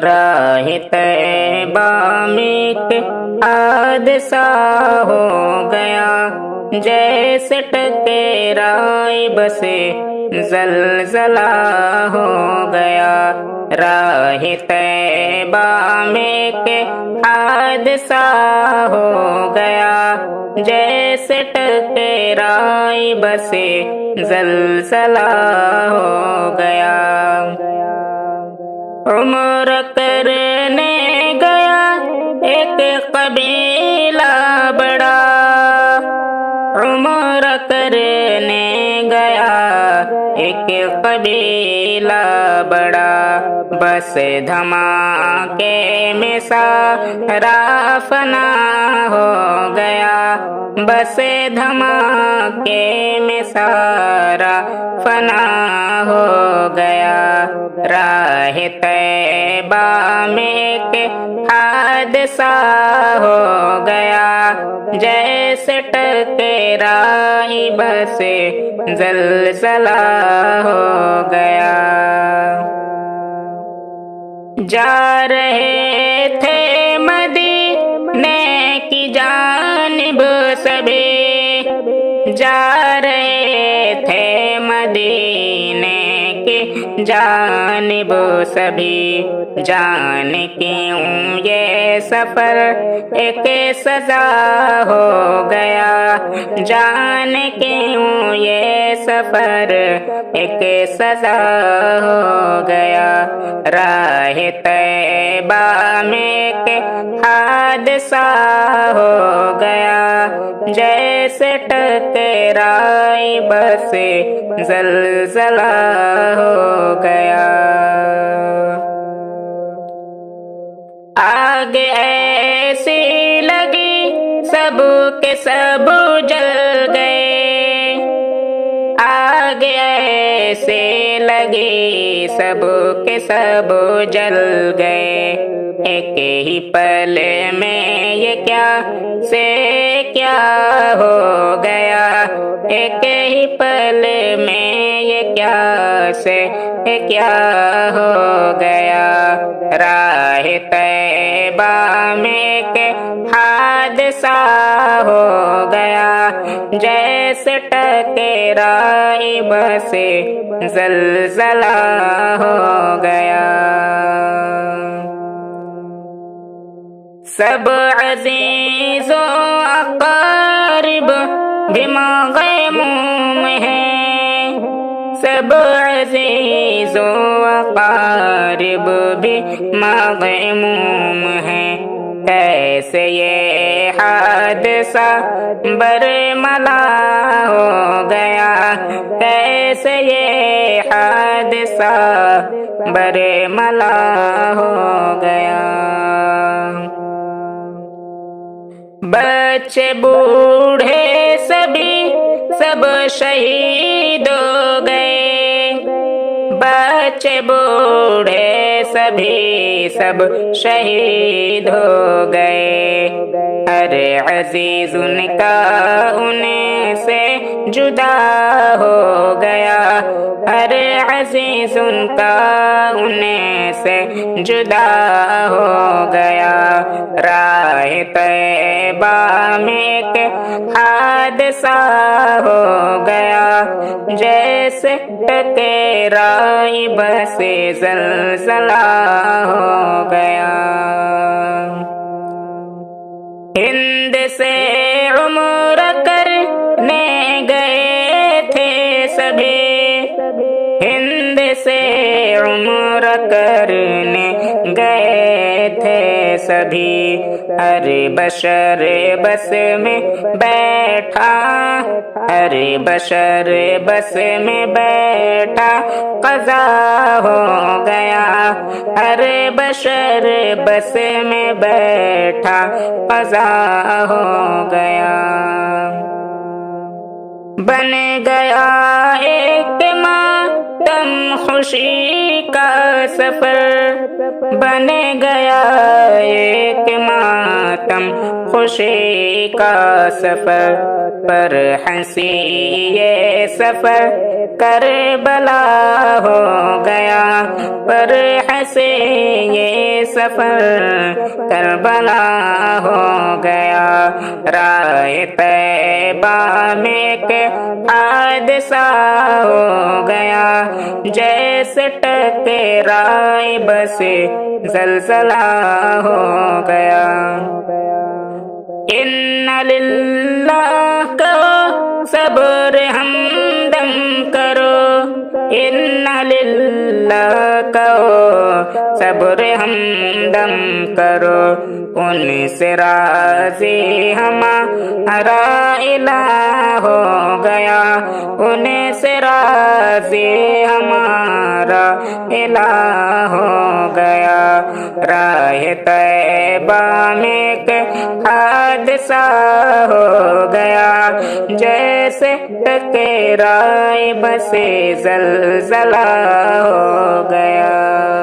راہ طیبہ میں ایک حادثہ ہو گیا، جیسے ٹکرائی بسے زلزلہ ہو گیا۔ راہ طیبہ میں ایک حادثہ ہو گیا، جیسے ٹکرائی بسے زلزلہ ہو گیا۔ عمر کرنے گیا ایک قبیلہ بڑا، عمر کرنے گیا ایک قبیلہ بڑا، بس دھماکے میں سارا فنا ہو گیا، بس دھماکے میں سارا فنا ہو گیا۔ راہ طیبہ میں ایک حادثہ ہو گیا، جیسے ٹکرائی بس زلزلہ ہو گیا۔ جا رہے تھے مدینے کی جانب سبھی، جا رہے تھے مدینے کی جانب سبھی، جان کیوں یہ سفر ایک سزا ہو گیا، جان کیوں یہ سفر ایک سزا ہو گیا۔ راہ طیبہ میں ایک حادثہ ہو گیا، جیسے ٹکرائی بس زلزلہ ہو گیا۔ آگ ایسی لگی سب کے سب جل گئے، آگ ایسی لگی سب کے سب جل گئے، ایک ہی پل میں یہ کیا سے کیا ہو گیا، ایک ہی پل میں یہ کیا سے کیا ہو گیا۔ راہ طیبہ میں ایک حادثہ ہو گیا، جیسے ٹکرائی بس زلزلہ ہو گیا۔ سب عزیز و اقارب بھی مغموم ہیں، سب عزیز و اقارب بھی مغموم ہیں، کیسے یہ حادثہ برملا ہو گیا، کیسے یہ حادثہ برملا ہو گیا۔ بچے بوڑھے سبھی سب شہید ہو گئے، بچے بوڑھے سبھی سب شہید ہو گئے، ہر عزیز ان کا ان سے جدا ہو گیا، ہر عزیز ان کا ان سے جدا ہو گیا۔ راہ طیبہ میں ایک حادثہ ہو گیا، جیسے ٹکرائی بس زلزلہ ہو گیا۔ ہند سے عمرہ کرنے گئے تھے سبھی، ہند سے عمرہ کرنے گئے تھے سبھی، ہر بشر بس میں بیٹھا، ہر بشر بس میں بیٹھا قضا ہو گیا، ہر بشر بس میں بیٹھا قضا ہو گیا۔ بن گیا ایک ماتم خوشی کا سفر، بن گیا ایک ماتم خوشی کا سفر، پر ہنسی یہ سفر کربلا ہو گیا، پر ہنسی یہ سفر کربلا ہو گیا، راہ طیبہ میں ایک حادثہ ہو گیا، جیسے ٹکرائے بس زلزلہ ہو گیا۔ ان للہ کا صبر ہمدم کرو، ان للہ کا صبر ہمدم کرو، ان سے راضی ہمارا الہ ہو گیا، ان سے راضی ہمارا الہ ہو گیا، راہ طیبہ میں ایک حادثہ ہو گیا، جیسے ٹکرائے بس زلزلہ ہو گیا۔